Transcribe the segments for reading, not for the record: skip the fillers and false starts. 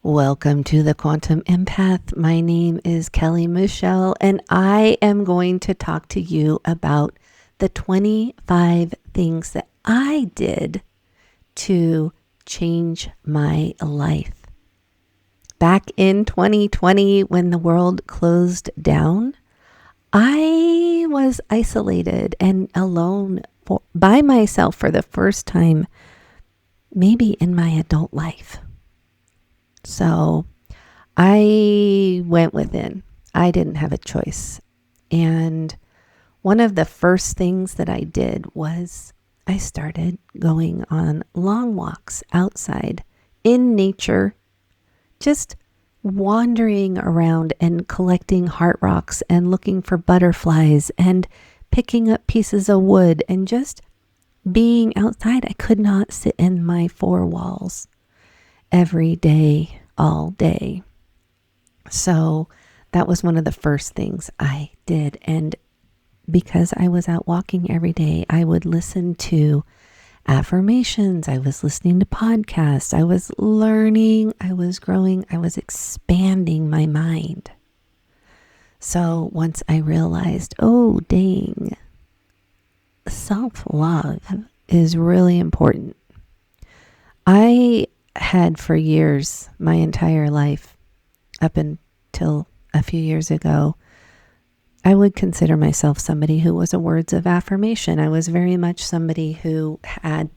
Welcome to the Quantum Empath. My name is Kelly Michelle, and I am going to talk to you about the 25 things that I did to change my life. Back in 2020, when the world closed down, I was isolated and alone by myself for the first time, maybe in my adult life. So I went within. I didn't have a choice. And one of the first things that I did was I started going on long walks outside in nature, just wandering around and collecting heart rocks and looking for butterflies and picking up pieces of wood and just being outside. I could not sit in my four walls every day, all day. So that was one of the first things I did. And because I was out walking every day, I would listen to affirmations. I was listening to podcasts. I was learning. I was growing. I was expanding my mind. So once I realized, oh, dang, self-love is really important. I had for years, my entire life, up until a few years ago, I would consider myself somebody who was a words of affirmation. I was very much somebody who I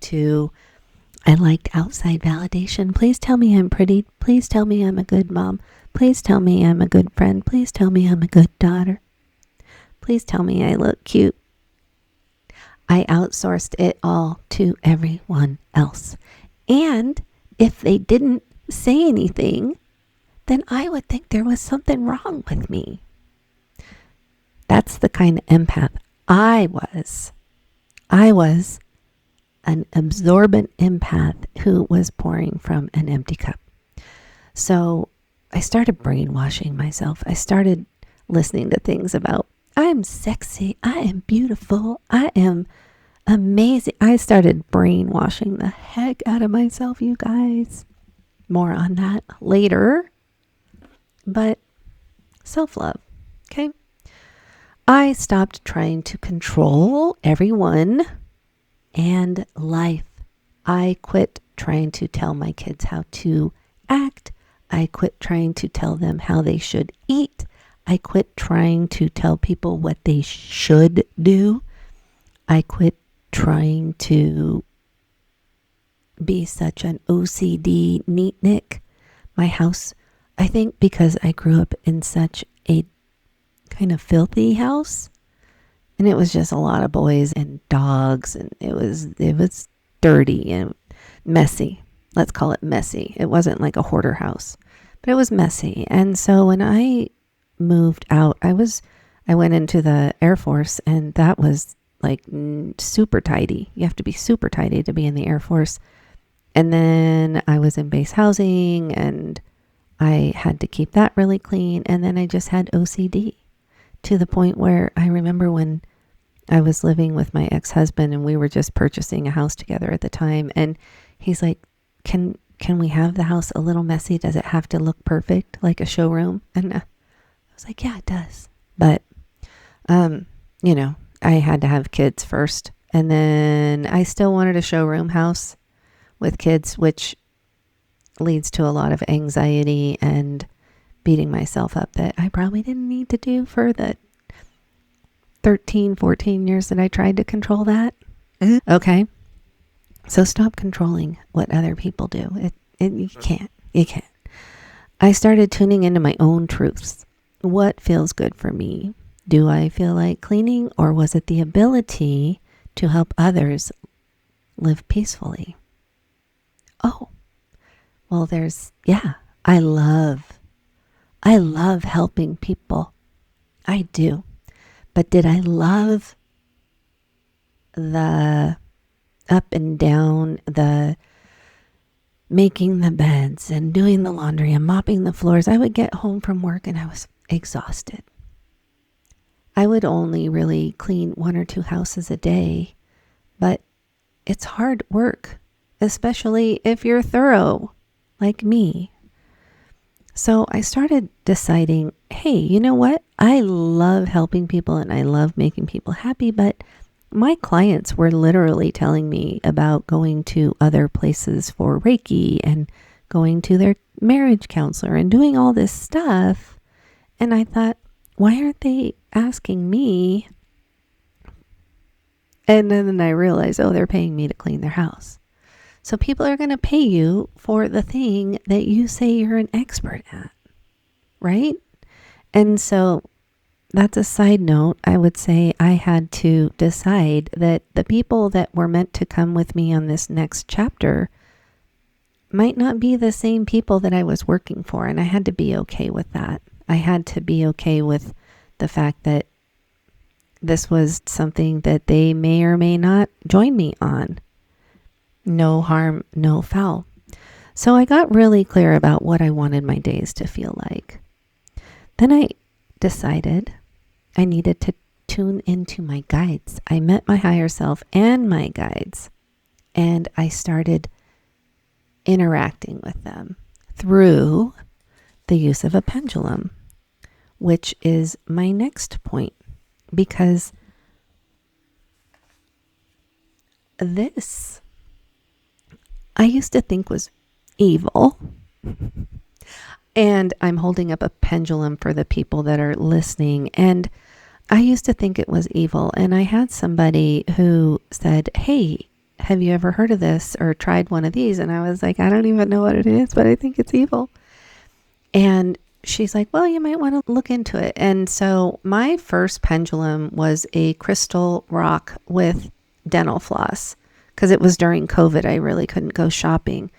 liked outside validation. Please tell me I'm pretty. Please tell me I'm a good mom. Please tell me I'm a good friend. Please tell me I'm a good daughter. Please tell me I look cute. I outsourced it all to everyone else. And if they didn't say anything, then I would think there was something wrong with me. That's the kind of empath I was. I was an absorbent empath who was pouring from an empty cup. So I started brainwashing myself. I started listening to things about, I'm sexy, I am beautiful, I am amazing. I started brainwashing the heck out of myself, you guys. More on that later. But self-love, okay? I stopped trying to control everyone and life. I quit trying to tell my kids how to act. I quit trying to tell them how they should eat. I quit trying to tell people what they should do. I quit trying to be such an OCD neatnik. My house, I think because I grew up in such a kind of filthy house, and it was just a lot of boys and dogs, and it was dirty and messy. Let's call it messy. It wasn't like a hoarder house, but it was messy. And so when I moved out, I went into the Air Force, and that was like super tidy. You have to be super tidy to be in the Air Force. And then I was in base housing, and I had to keep that really clean. And then I just had OCD to the point where I remember when I was living with my ex-husband, and we were just purchasing a house together at the time. And he's like, can we have the house a little messy? Does it have to look perfect like a showroom? And I was like, yeah, it does. But, I had to have kids first. And then I still wanted a showroom house with kids, which leads to a lot of anxiety and beating myself up that I probably didn't need to do for the 13, 14 years that I tried to control that. Okay. So stop controlling what other people do. You can't. I started tuning into my own truths. What feels good for me? Do I feel like cleaning, or was it the ability to help others live peacefully? Oh, well, I love helping people. I do. But did I love the up and down, the making the beds and doing the laundry and mopping the floors? I would get home from work and I was exhausted. I would only really clean 1 or 2 houses a day, but it's hard work, especially if you're thorough like me. So I started deciding, hey, you know what? I love helping people and I love making people happy, but my clients were literally telling me about going to other places for Reiki and going to their marriage counselor and doing all this stuff. And I thought, why aren't they asking me? And then I realized, oh, they're paying me to clean their house. So people are going to pay you for the thing that you say you're an expert at, right? And so that's a side note. I would say I had to decide that the people that were meant to come with me on this next chapter might not be the same people that I was working for. And I had to be okay with that. I had to be okay with the fact that this was something that they may or may not join me on. No harm, no foul. So I got really clear about what I wanted my days to feel like. Then I decided I needed to tune into my guides. I met my higher self and my guides, and I started interacting with them through the use of a pendulum, which is my next point, because this I used to think was evil. And I'm holding up a pendulum for the people that are listening. And I used to think it was evil. And I had somebody who said, hey, have you ever heard of this or tried one of these? And I was like, I don't even know what it is, but I think it's evil. And she's like, well, you might want to look into it. And so my first pendulum was a crystal rock with dental floss, because it was during COVID. I really couldn't go shopping.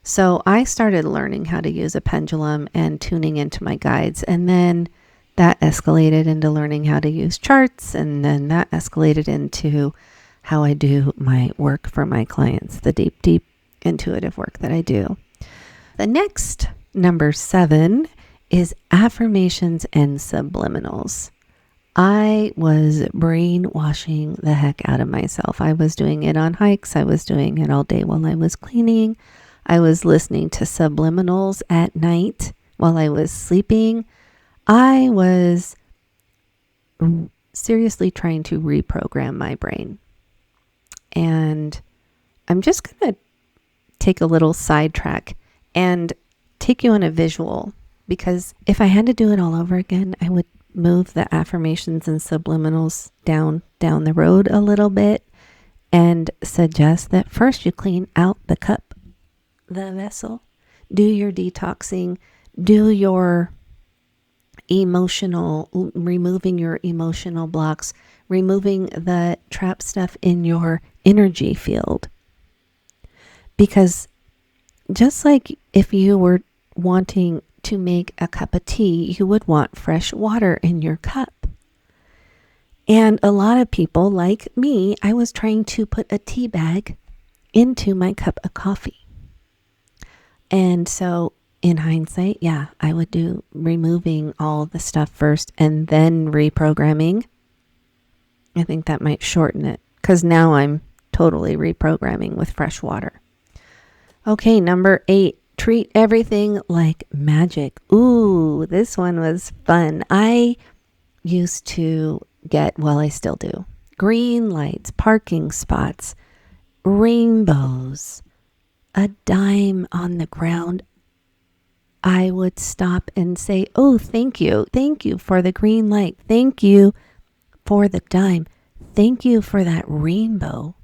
So I started learning how to use a pendulum and tuning into my guides. And then that escalated into learning how to use charts. And then that escalated into how I do my work for my clients, the deep, deep intuitive work that I do. The next, number 7, is affirmations and subliminals. I was brainwashing the heck out of myself. I was doing it on hikes. I was doing it all day while I was cleaning. I was listening to subliminals at night while I was sleeping. I was seriously trying to reprogram my brain. And I'm just going to take a little sidetrack and take you on a visual, because if I had to do it all over again, I would move the affirmations and subliminals down the road a little bit and suggest that first you clean out the cup, the vessel, do your detoxing, do your removing your emotional blocks, removing the trap stuff in your energy field. Because just like if you were wanting to make a cup of tea, you would want fresh water in your cup. And a lot of people like me, I was trying to put a tea bag into my cup of coffee. And so in hindsight, yeah, I would do removing all the stuff first and then reprogramming. I think that might shorten it, because now I'm totally reprogramming with fresh water. Okay, number 8, treat everything like magic. Ooh, this one was fun. I used to get, well, I still do, green lights, parking spots, rainbows, a dime on the ground. I would stop and say, oh, thank you. Thank you for the green light. Thank you for the dime. Thank you for that rainbow.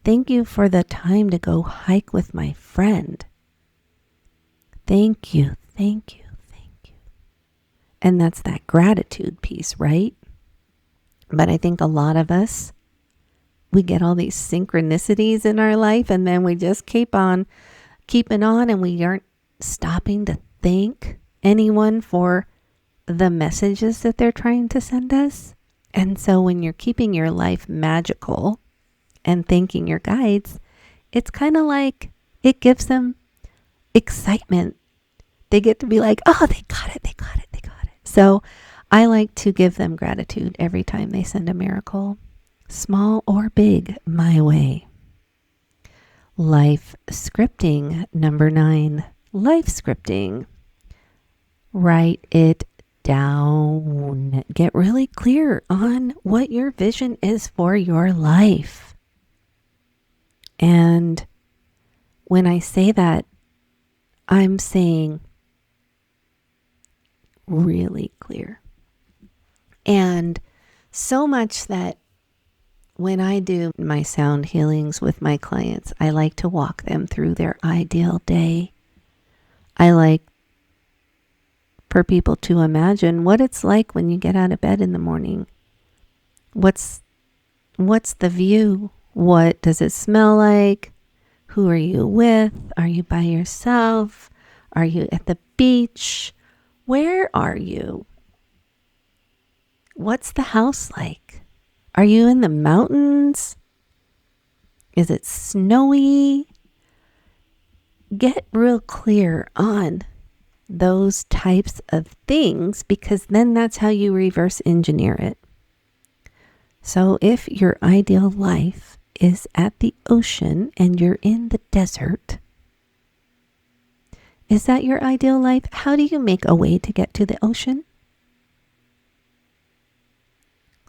Thank you for the time to go hike with my friend. Thank you, thank you, thank you. And that's that gratitude piece, right? But I think a lot of us, we get all these synchronicities in our life, and then we just keep on keeping on, and we aren't stopping to thank anyone for the messages that they're trying to send us. And so when you're keeping your life magical and thanking your guides, it's kind of like it gives them excitement. They get to be like, oh, they got it, they got it, they got it. So I like to give them gratitude every time they send a miracle, small or big, my way. Life scripting, number 9. Life scripting. Write it down. Get really clear on what your vision is for your life. And when I say that, I'm saying really clear. And so much that when I do my sound healings with my clients, I like to walk them through their ideal day. I like for people to imagine what it's like when you get out of bed in the morning. What's the view? What does it smell like? Who are you with? Are you by yourself? Are you at the beach? Where are you? What's the house like? Are you in the mountains? Is it snowy? Get real clear on those types of things, because then that's how you reverse engineer it. So if your ideal life is at the ocean and you're in the desert, is that your ideal life? How do you make a way to get to the ocean?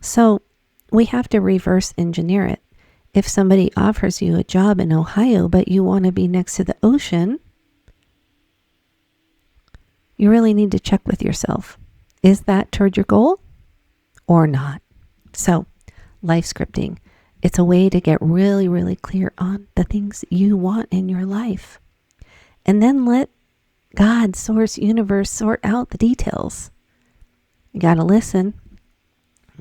So we have to reverse engineer it. If somebody offers you a job in Ohio, but you want to be next to the ocean, you really need to check with yourself. Is that toward your goal or not? So, life scripting. It's a way to get really, really clear on the things you want in your life. And then let God, source, universe sort out the details. You got to listen.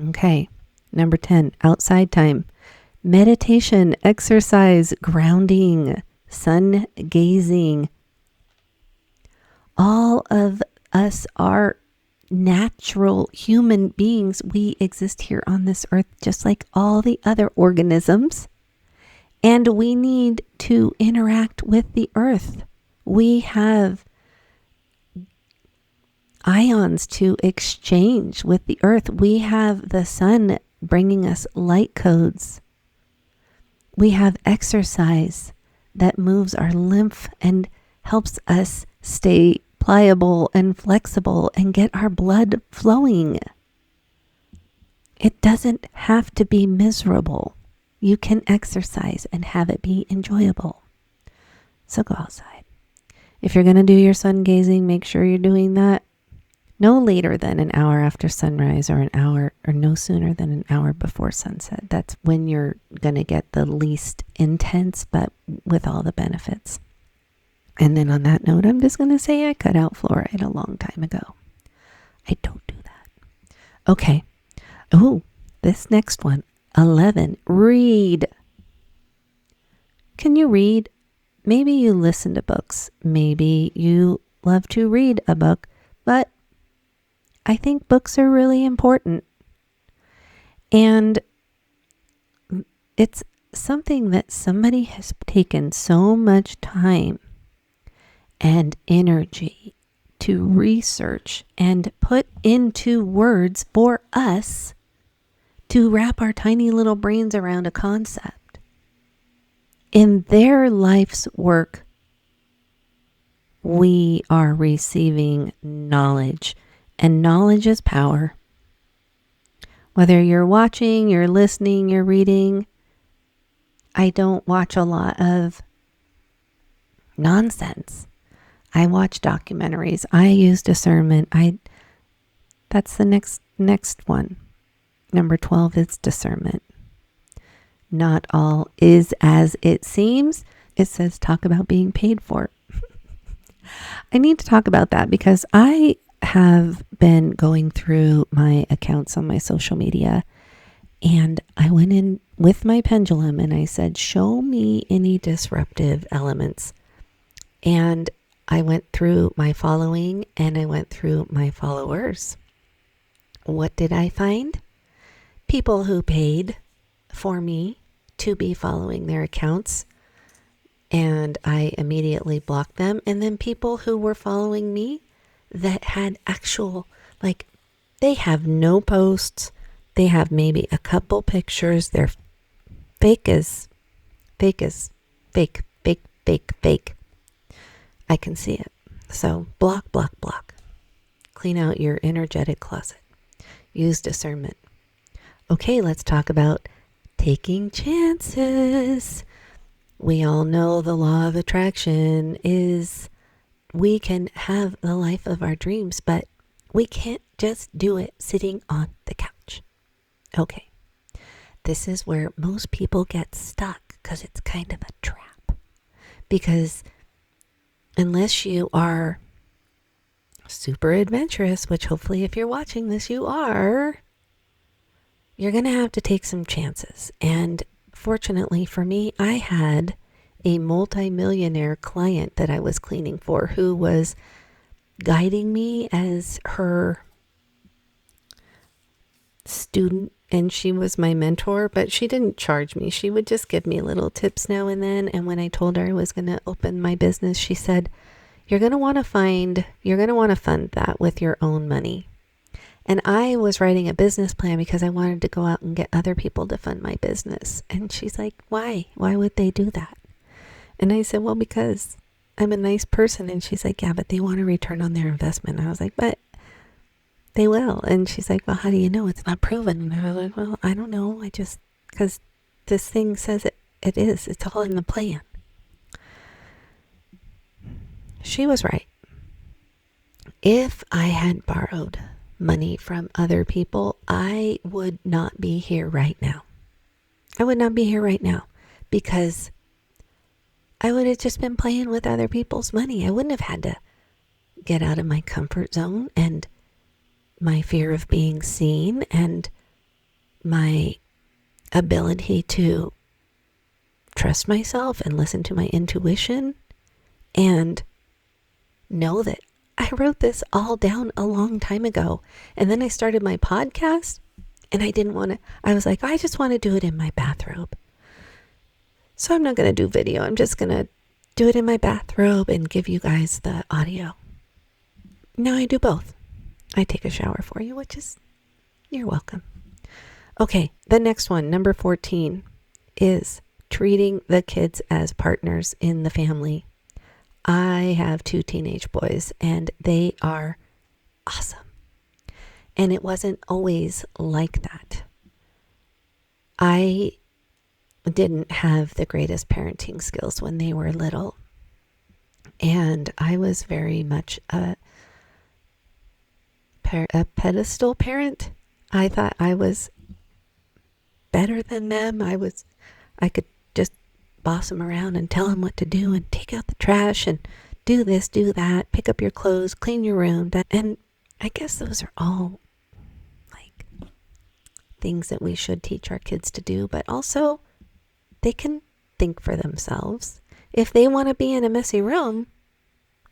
Okay. Number 10, outside time. Meditation, exercise, grounding, sun gazing. All of us are natural human beings. We exist here on this earth just like all the other organisms. And we need to interact with the earth. We have ions to exchange with the earth. We have the sun bringing us light codes. We have exercise that moves our lymph and helps us stay pliable and flexible and get our blood flowing. It doesn't have to be miserable. You can exercise and have it be enjoyable. So go outside. If you're going to do your sun gazing, make sure you're doing that no later than an hour after sunrise, or an hour, or no sooner than an hour before sunset. That's when you're going to get the least intense, but with all the benefits. And then on that note, I'm just going to say I cut out fluoride a long time ago. I don't do that. Okay. Oh, this next one. 11. Read. Can you read? Maybe you listen to books. Maybe you love to read a book, but I think books are really important. And it's something that somebody has taken so much time and energy to research and put into words for us to wrap our tiny little brains around a concept. In their life's work, we are receiving knowledge. And knowledge is power. Whether you're watching, you're listening, you're reading, I don't watch a lot of nonsense. I watch documentaries. I use discernment. That's the next one. Number 12 is discernment. Not all is as it seems. It says talk about being paid for. I need to talk about that because I have been going through my accounts on my social media, and I went in with my pendulum and I said, show me any disruptive elements. And I went through my following and I went through my followers. What did I find? People who paid for me to be following their accounts, and I immediately blocked them. And then people who were following me that had actual, like, they have no posts. They have maybe a couple pictures. They're fake as fake. I can see it. So block. Clean out your energetic closet. Use discernment. Okay, let's talk about taking chances. We all know the law of attraction is we can have the life of our dreams, but we can't just do it sitting on the couch. Okay, this is where most people get stuck because it's kind of a trap. Because unless you are super adventurous, which hopefully if you're watching this, you are, you're going to have to take some chances. And fortunately for me, I had a multi-millionaire client that I was cleaning for who was guiding me as her student, and she was my mentor, but she didn't charge me. She would just give me little tips now and then. And when I told her I was going to open my business, she said, you're going to want to fund that with your own money. And I was writing a business plan because I wanted to go out and get other people to fund my business. And she's like, why? Why would they do that? And I said, well, because I'm a nice person. And she's like, yeah, but they want a return on their investment. And I was like, but they will. And she's like, well, how do you know? It's not proven. And I was like, well, I don't know. Because this thing says it is. It's all in the plan. She was right. If I had borrowed money from other people, I would not be here right now. I would not be here right now because I would have just been playing with other people's money. I wouldn't have had to get out of my comfort zone and my fear of being seen and my ability to trust myself and listen to my intuition and know that I wrote this all down a long time ago. And then I started my podcast and I was like, I just want to do it in my bathrobe. So I'm not going to do video. I'm just going to do it in my bathrobe and give you guys the audio. Now I do both. I take a shower for you, you're welcome. Okay, the next one, number 14, is treating the kids as partners in the family. I have 2 teenage boys and they are awesome. And it wasn't always like that. I didn't have the greatest parenting skills when they were little. And I was very much a pedestal parent. I thought I was better than them. I could just boss them around and tell them what to do and take out the trash and do this, do that, pick up your clothes, clean your room. And I guess those are all like things that we should teach our kids to do, but also they can think for themselves. If they want to be in a messy room,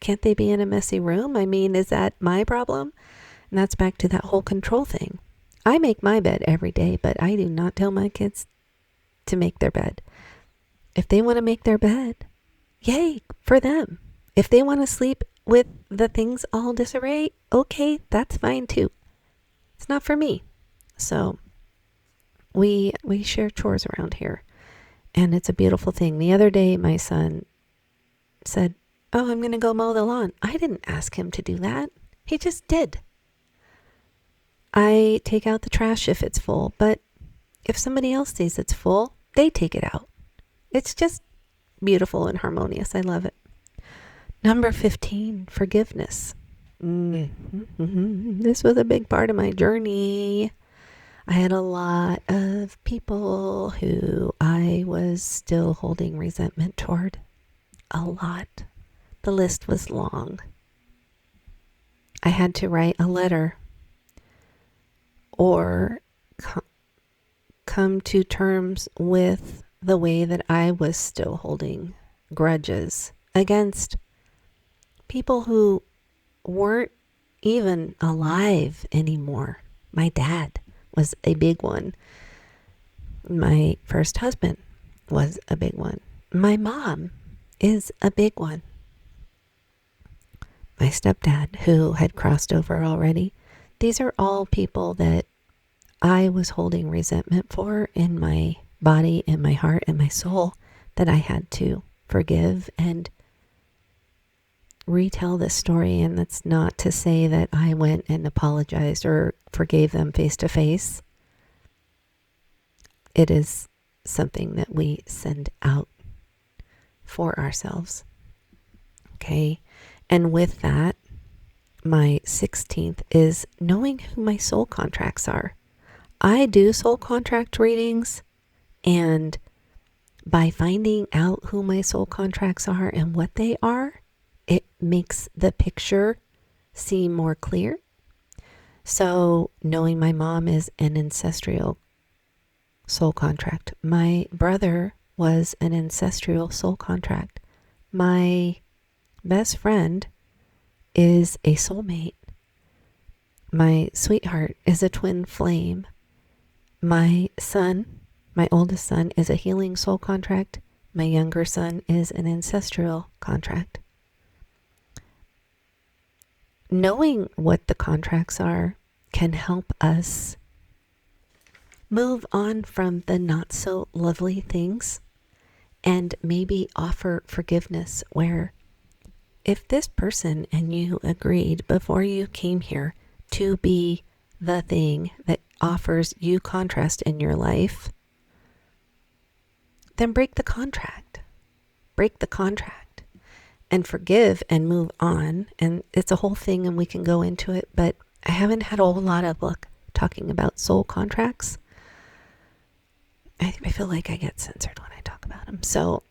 can't they be in a messy room? I mean, is that my problem? And that's back to that whole control thing. I make my bed every day, but I do not tell my kids to make their bed. If they want to make their bed, yay, for them. If they want to sleep with the things all disarray, okay, that's fine too. It's not for me. So we share chores around here, and it's a beautiful thing. The other day, my son said, oh, I'm going to go mow the lawn. I didn't ask him to do that. He just did. I take out the trash if it's full, but if somebody else sees it's full, they take it out. It's just beautiful and harmonious. I love it. Number 15, forgiveness. This was a big part of my journey. I had a lot of people who I was still holding resentment toward. A lot. The list was long. I had to write a letter or come to terms with the way that I was still holding grudges against people who weren't even alive anymore. My dad was a big one. My first husband was a big one. My mom is a big one. My stepdad, who had crossed over already. These are all people that I was holding resentment for in my body, in my heart, and my soul that I had to forgive and retell this story, and that's not to say that I went and apologized or forgave them face to face. It is something that we send out for ourselves. Okay. And with that, my 16th is knowing who my soul contracts are. I do soul contract readings, and by finding out who my soul contracts are and what they are, it makes the picture seem more clear. So knowing my mom is an ancestral soul contract. My brother was an ancestral soul contract. My best friend is a soulmate. My sweetheart is a twin flame. My son, my oldest son, is a healing soul contract. My younger son is an ancestral contract. Knowing what the contracts are can help us move on from the not so lovely things and maybe offer forgiveness, where if this person and you agreed before you came here to be the thing that offers you contrast in your life, then break the contract. Break the contract and forgive and move on. And it's a whole thing and we can go into it, but I haven't had a whole lot of luck talking about soul contracts. I feel like I get censored when I talk about them. So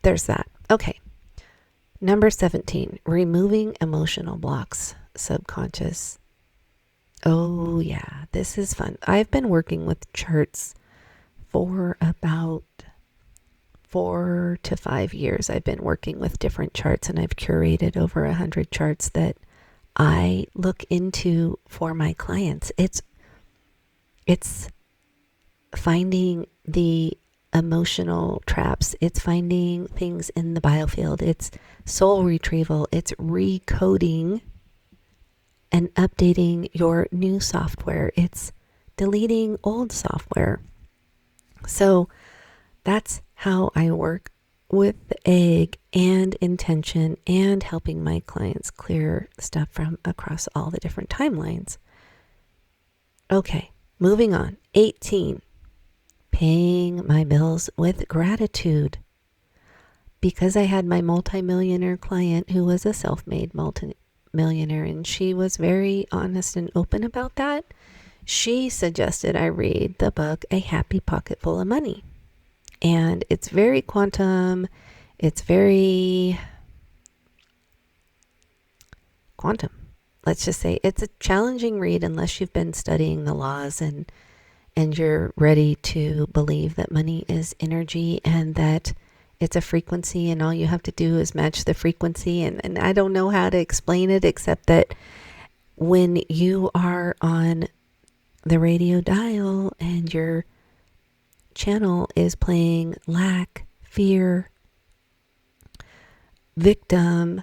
there's that. Okay. Number 17, removing emotional blocks, subconscious. Oh yeah, this is fun. I've been working with charts for about 4 to 5 years. I've been working with different charts, and I've curated over 100 charts that I look into for my clients. It's finding the emotional traps. It's finding things in the biofield. It's soul retrieval. It's recoding and updating your new software. It's deleting old software. So that's how I work with the egg and intention and helping my clients clear stuff from across all the different timelines. Okay, moving on. 18. Paying my bills with gratitude. Because I had my multimillionaire client who was a self-made multimillionaire, and she was very honest and open about that, she suggested I read the book A Happy Pocket Full of Money. And it's very quantum. It's very quantum. Let's just say it's a challenging read unless you've been studying the laws and you're ready to believe that money is energy and that it's a frequency, and all you have to do is match the frequency. And I don't know how to explain it except that when you are on the radio dial and your channel is playing lack, fear, victim,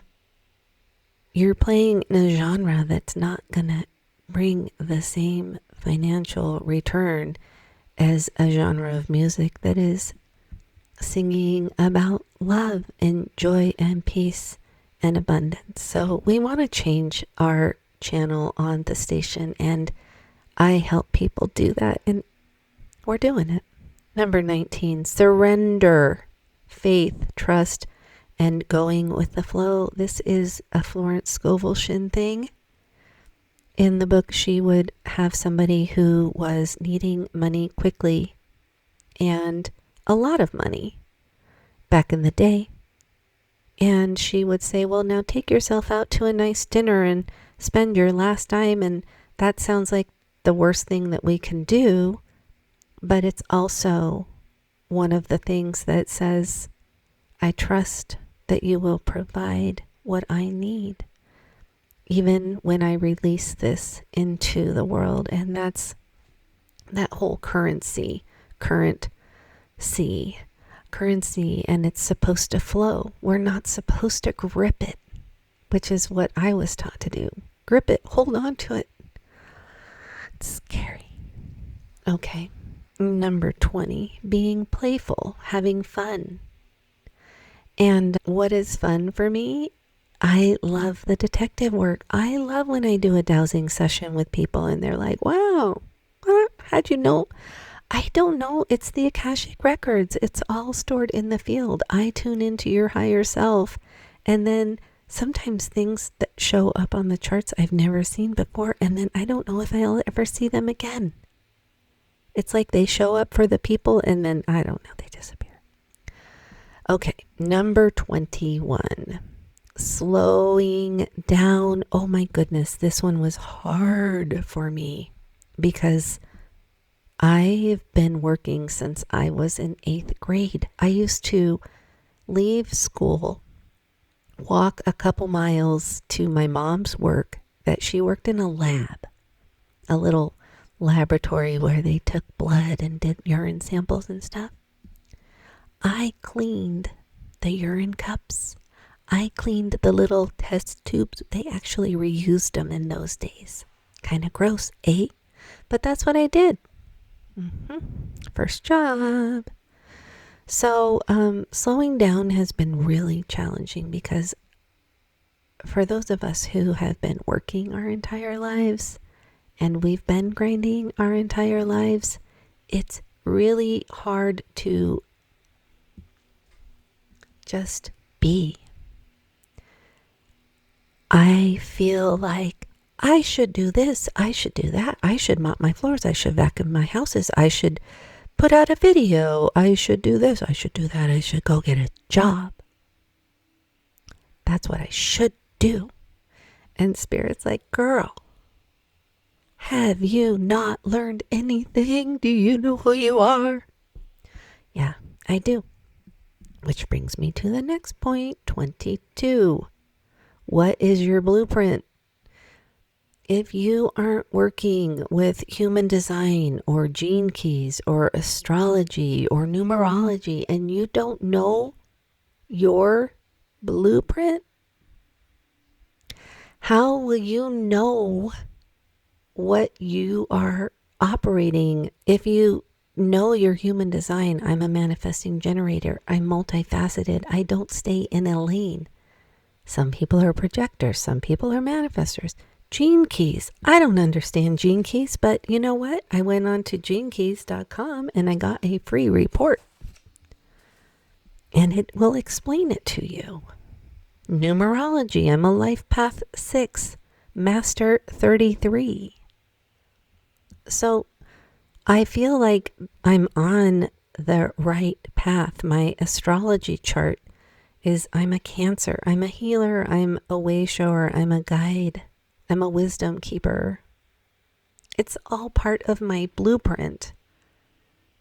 you're playing in a genre that's not gonna bring the same financial return as a genre of music that is singing about love and joy and peace and abundance. So we want to change our channel on the station, and I help people do that, and we're doing it. Number 19, surrender, faith, trust, and going with the flow. This is a Florence Scovel Shinn thing. In the book, she would have somebody who was needing money quickly, and a lot of money back in the day. And she would say, well, now take yourself out to a nice dinner and spend your last dime. And that sounds like the worst thing that we can do. But it's also one of the things that says, I trust that you will provide what I need, even when I release this into the world. And that's that whole currency, and it's supposed to flow. We're not supposed to grip it, which is what I was taught to do. Grip it, hold on to it. It's scary. Okay. Number 20, being playful, having fun. And what is fun for me I love the detective work. I love when I do a dowsing session with people and they're like, wow, how'd you know? I don't know. It's the Akashic records. It's all stored in the field. I tune into your higher self. And then sometimes things that show up on the charts I've never seen before. And then I don't know if I'll ever see them again. It's like they show up for the people and then I don't know, they disappear. Okay, number 21. Slowing down. Oh my goodness, this one was hard for me because I've been working since I was in 8th grade. I used to leave school, walk a couple miles to my mom's work that she worked in a lab, a little laboratory where they took blood and did urine samples and stuff. I cleaned the urine cups. I cleaned the little test tubes. They actually reused them in those days. Kind of gross, eh? But that's what I did. First job. So slowing down has been really challenging because for those of us who have been working our entire lives and we've been grinding our entire lives, it's really hard to just be. I feel like I should do this, I should do that, I should mop my floors, I should vacuum my houses, I should put out a video, I should do this, I should do that, I should go get a job. That's what I should do. And Spirit's like, girl, have you not learned anything? Do you know who you are? Yeah, I do. Which brings me to the next point, 22. What is your blueprint? If you aren't working with human design or gene keys or astrology or numerology and you don't know your blueprint, how will you know what you are operating? If you know your human design, I'm a manifesting generator, I'm multifaceted, I don't stay in a lane. Some people are projectors, some people are manifestors. Gene keys. I don't understand gene keys, but you know what? I went on to genekeys.com and I got a free report. And it will explain it to you. Numerology. I'm a life path 6, master 33. So I feel like I'm on the right path. My astrology chart is I'm a Cancer, I'm a healer, I'm a way shower, I'm a guide, I'm a wisdom keeper. It's all part of my blueprint.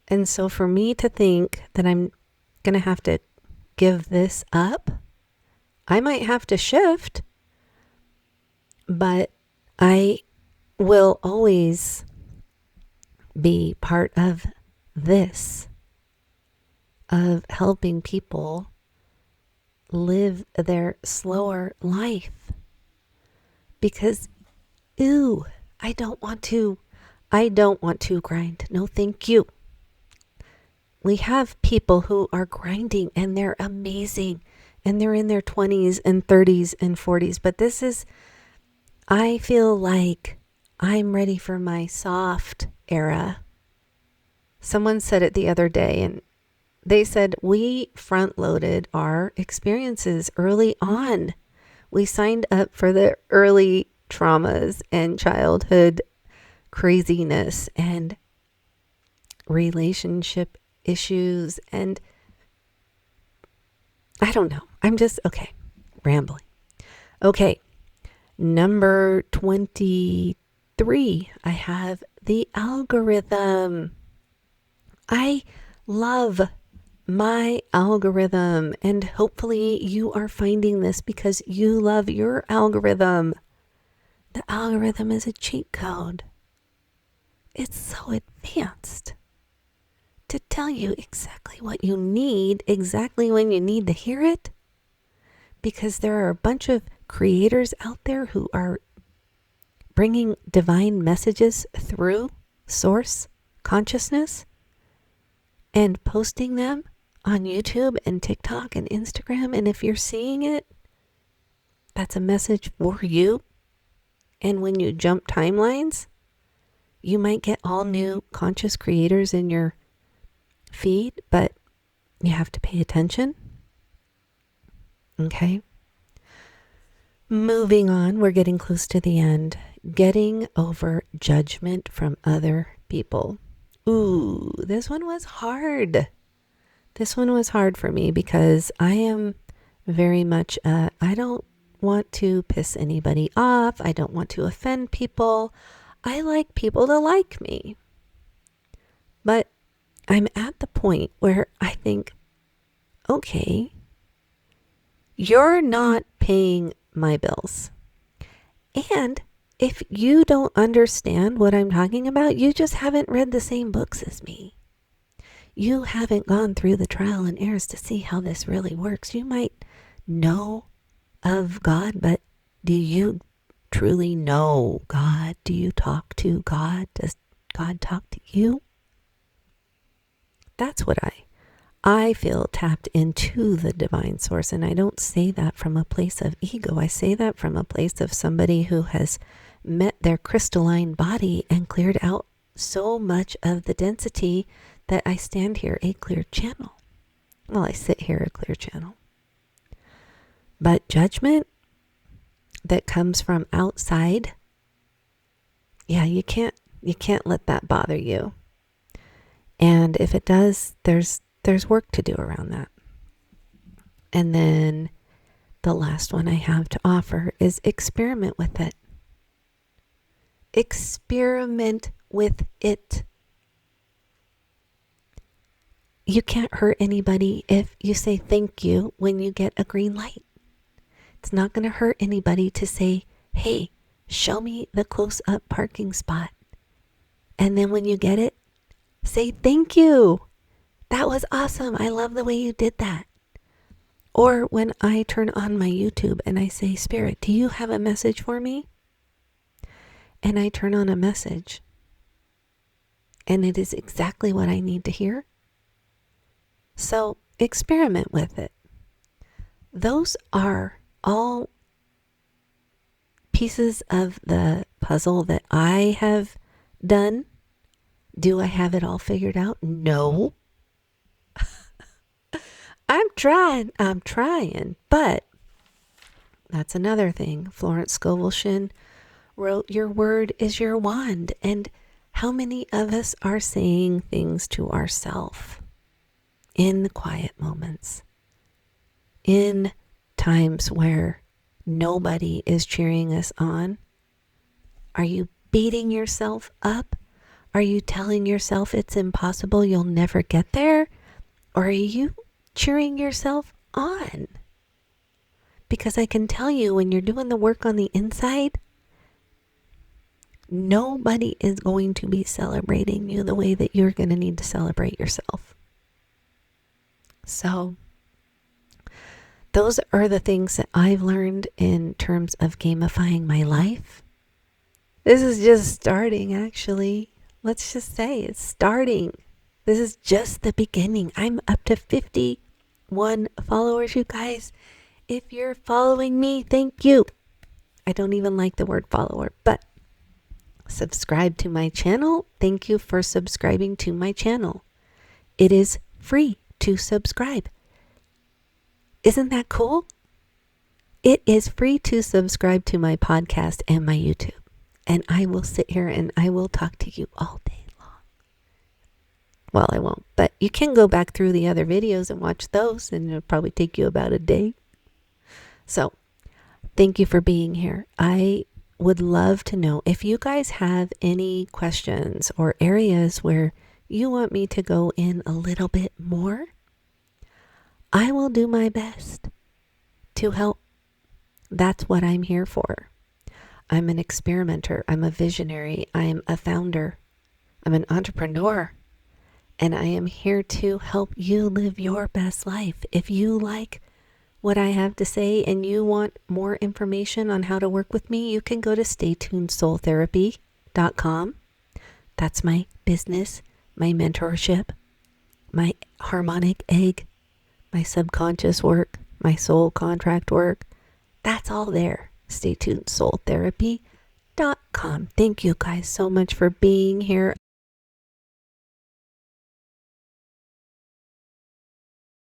And so for me to think that I'm going to have to give this up, I might have to shift, but I will always be part of this, of helping people live their slower life. Because, I don't want to grind. No, thank you. We have people who are grinding and they're amazing and they're in their 20s and 30s and 40s. But I feel like I'm ready for my soft era. Someone said it the other day and they said we front loaded our experiences early on. We signed up for the early traumas and childhood craziness and relationship issues. And I don't know. I'm just, rambling. Okay, number 23. I have the algorithm. I love my algorithm, and hopefully you are finding this because you love your algorithm. The algorithm is a cheat code. It's so advanced to tell you exactly what you need, exactly when you need to hear it, because there are a bunch of creators out there who are bringing divine messages through source consciousness and posting them on YouTube and TikTok and Instagram. And if you're seeing it, that's a message for you. And when you jump timelines, you might get all new conscious creators in your feed, but you have to pay attention. Okay. Moving on, we're getting close to the end. Getting over judgment from other people. Ooh, this one was hard. This one was hard for me because I am very much, I don't want to piss anybody off. I don't want to offend people. I like people to like me. But I'm at the point where I think, okay, you're not paying my bills. And if you don't understand what I'm talking about, you just haven't read the same books as me. You haven't gone through the trial and errors to see how this really works. You might know of God, but do you truly know God? Do you talk to God? Does God talk to you? That's what I feel tapped into the divine source. And I don't say that from a place of ego. I say that from a place of somebody who has met their crystalline body and cleared out so much of the density that I stand here a clear channel. Well, I sit here a clear channel. But judgment that comes from outside, yeah, you can't let that bother you. And if it does, there's work to do around that. And then the last one I have to offer is experiment with it. Experiment with it. You can't hurt anybody if you say thank you when you get a green light. It's not going to hurt anybody to say, hey, show me the close-up parking spot. And then when you get it, say thank you. That was awesome. I love the way you did that. Or when I turn on my YouTube and I say, Spirit, do you have a message for me? And I turn on a message. And it is exactly what I need to hear. So experiment with it. Those are all pieces of the puzzle that I have done. Do I have it all figured out? No. I'm trying, but that's another thing. Florence Scovel Shinn wrote, your word is your wand. And how many of us are saying things to ourselves in the quiet moments, in times where nobody is cheering us on? Are you beating yourself up? Are you telling yourself it's impossible, you'll never get there? Or are you cheering yourself on? Because I can tell you, when you're doing the work on the inside, nobody is going to be celebrating you the way that you're going to need to celebrate yourself. So those are the things that I've learned in terms of gamifying my life. This is just starting, actually. Let's just say it's starting. This is just the beginning. I'm up to 51 followers, you guys. If you're following me, thank you. I don't even like the word follower, but subscribe to my channel. Thank you for subscribing to my channel. It is free to subscribe. Isn't that cool? It is free to subscribe to my podcast and my YouTube. And I will sit here and I will talk to you all day long. Well, I won't, but you can go back through the other videos and watch those, and it'll probably take you about a day. So thank you for being here. I would love to know if you guys have any questions or areas where you want me to go in a little bit more. I will do my best to help. That's what I'm here for. I'm an experimenter. I'm a visionary. I am a founder. I'm an entrepreneur. And I am here to help you live your best life. If you like what I have to say and you want more information on how to work with me, you can go to staytunedsoultherapy.com. That's my business, my mentorship, my harmonic egg, my subconscious work, my soul contract work. That's all there. Stay tuned, soultherapy.com. Thank you guys so much for being here.